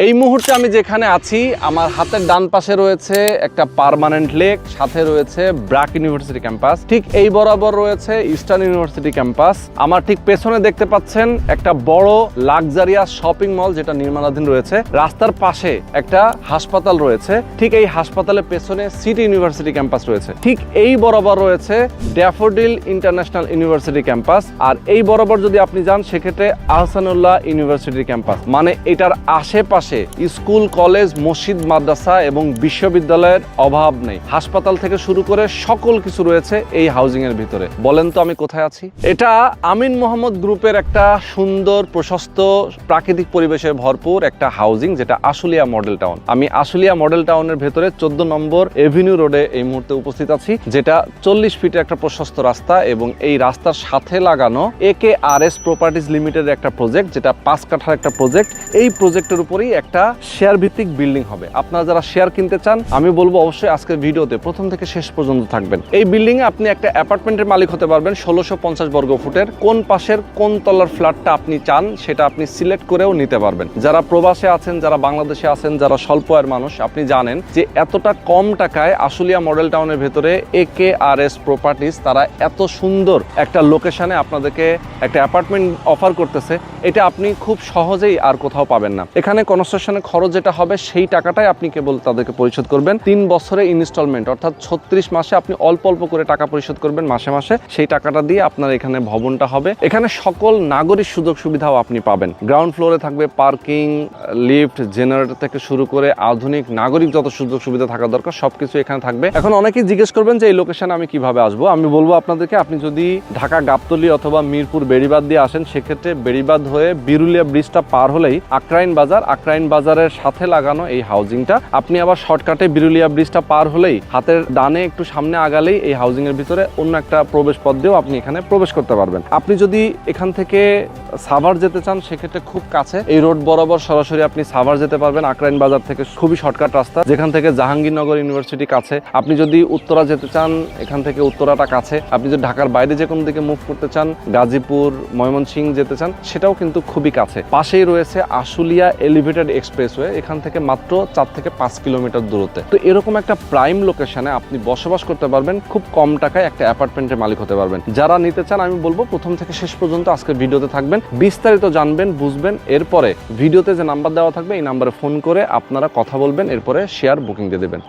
এই মুহূর্তে আমি যেখানে আছি আমার হাতের ডান পাশে রয়েছে একটা পার্মানেন্ট লেক, সাথে রয়েছে ব্র্যাক ইউনিভার্সিটি ক্যাম্পাস, ঠিক এই বরাবর রয়েছে ইস্টার্ন ইউনিভার্সিটি ক্যাম্পাস। আমার ঠিক পেছনে দেখতে পাচ্ছেন একটা বড় লাক্সারিয়াস শপিং মল যেটা নির্মাণাধীন রয়েছে। রাস্তার পাশে একটা হাসপাতাল রয়েছে, ঠিক এই হাসপাতালের পেছনে সিটি ইউনিভার্সিটি ক্যাম্পাস রয়েছে। ঠিক এই বরাবর রয়েছে ড্যাফোডিল ইন্টারন্যাশনাল ইউনিভার্সিটি ক্যাম্পাস, আর এই বরাবর যদি আপনি যান সেক্ষেত্রে আহসানুল্লাহ ইউনিভার্সিটি ক্যাম্পাস। মানে এটার আশেপাশে স্কুল, কলেজ, মসজিদ, মাদ্রাসা এবং বিশ্ববিদ্যালয়ের অভাব নেই। হাসপাতাল থেকে শুরু করে সকল কিছু রয়েছে এই হাউজিং এর ভিতরে। বলেন তো আমি কোথায় আছি? এটা আমিন মোহাম্মদ গ্রুপের একটা সুন্দর, প্রশস্ত, প্রাকৃতিক পরিবেশে ভরপুর একটা হাউজিং, যেটা আশুলিয়া মডেল টাউন। আমি আশুলিয়া মডেল টাউনের ভেতরে 14 নম্বর এভিনিউ রোডে এই মুহূর্তে উপস্থিত আছি, যেটা 40 ফিটের একটা প্রশস্ত রাস্তা এবং এই রাস্তার সাথে লাগানো AKRS প্রপার্টিজ লিমিটেডের একটা প্রজেক্ট, যেটা 5 কাঠার একটা প্রজেক্ট। এই প্রজেক্টের উপরেই একটা শেয়ার ভিত্তিক বিল্ডিং হবে। আপনারা যারা শেয়ার কিনতে চান, আমি বলবো অবশ্যই আজকের ভিডিওতে প্রথম থেকে শেষ পর্যন্ত থাকবেন। এই বিল্ডিং এ আপনি একটা অ্যাপার্টমেন্টের মালিক হতে পারবেন 1650 বর্গ ফুটের। কোন পাশের কোন তলার ফ্ল্যাটটা আপনি চান সেটা আপনি সিলেক্ট করেও নিতে পারবেন। যারা প্রবাসে আছেন, যারা বাংলাদেশে আছেন, যারা স্বল্প আয়ের মানুষ, আপনি জানেন যে এতটা কম টাকায় আশুলিয়া মডেল টাউনের ভেতরে AKRS প্রপার্টিজ তারা এত সুন্দর একটা লোকেশনে আপনাদেরকে একটা অ্যাপার্টমেন্ট অফার করতেছে। এটা আপনি খুব সহজেই আর কোথাও পাবেন না। এখানে কনস্ট্রাকশনের খরচ যেটা হবে সেই টাকাটাই আপনি কেবল তাদেরকে পরিশোধ করবেন। 3 বছরে ইনস্টলমেন্ট, অর্থাৎ 36 মাসে আপনি অল্প অল্প করে টাকা পরিশোধ করবেন মাসে মাসে। সেই টাকাটা দিয়ে আপনার এখানে ভবনটা হবে। এখানে সকল নাগরিক সুযোগ সুবিধাও আপনি পাবেন। গ্রাউন্ড ফ্লোরে থাকবে পার্কিং, লিফট, জেনারেটর থেকে শুরু করে আধুনিক নাগরিক যত সুযোগ সুবিধা থাকা দরকার সবকিছু এখানে থাকবে। এখন অনেকেই জিজ্ঞেস করবেন যে এই লোকেশনে আমি কিভাবে আসবো। আমি বলবো আপনাদেরকে, আপনি যদি ঢাকা গাবতলী অথবা মিরপুর বেড়িবাঁধ দিয়ে আসেন, সেক্ষেত্রে বেড়িবাঁধ হয়ে বিরুলিয়া ব্রিজটা পার হলেই আক্রাইন বাজার, আক্রাইন বাজারের সাথে লাগানো এই হাউজিংটা। আপনি আবার শর্টকাটে বিরুলিয়া ব্রিজটা পার হলেই হাতের ডানে একটু সামনে আগালেই এই হাউজিং এর ভিতরে অন্য একটা প্রবেশ পথ দিয়েও আপনি এখানে প্রবেশ করতে পারবেন। আপনি যদি এখান থেকে সাভার যেতে চান সেক্ষেত্রে খুব কাছে, এই রোড বরাবর সরাসরি আপনি সাভার যেতে পারবেন। আক্রাইন বাজার থেকে খুবই শর্টকাট রাস্তা, যেখান থেকে জাহাঙ্গীরনগর ইউনিভার্সিটি কাছে। আপনি যদি উত্তরা যেতে চান, এখান থেকে উত্তরাটা কাছে। আপনি যদি ঢাকার বাইরে যে কোনো দিকে মুভ করতে চান, গাজীপুর, ময়মনসিংহ যেতে চান, সেটাও কিন্তু খুবই কাছে। পাশেই রয়েছে আশুলিয়া এলিভেটেড এক্সপ্রেসওয়ে, এখান থেকে মাত্র 4 থেকে 5 কিলোমিটার দূরত্বে। তো এরকম একটা প্রাইম লোকেশনে আপনি বসবাস করতে পারবেন, খুব কম টাকায় একটা অ্যাপার্টমেন্টের মালিক হতে পারবেন। যারা নিতে চান, আমি বলবো প্রথম থেকে শেষ পর্যন্ত আজকের ভিডিওতে থাকবেন, বিস্তারিত জানবেন, বুঝবেন। এরপরে ভিডিওতে যে নাম্বার দেওয়া থাকবে এই নাম্বারে ফোন করে আপনারা কথা বলবেন, এরপরে শেয়ার বুকিং দিয়ে দেবেন।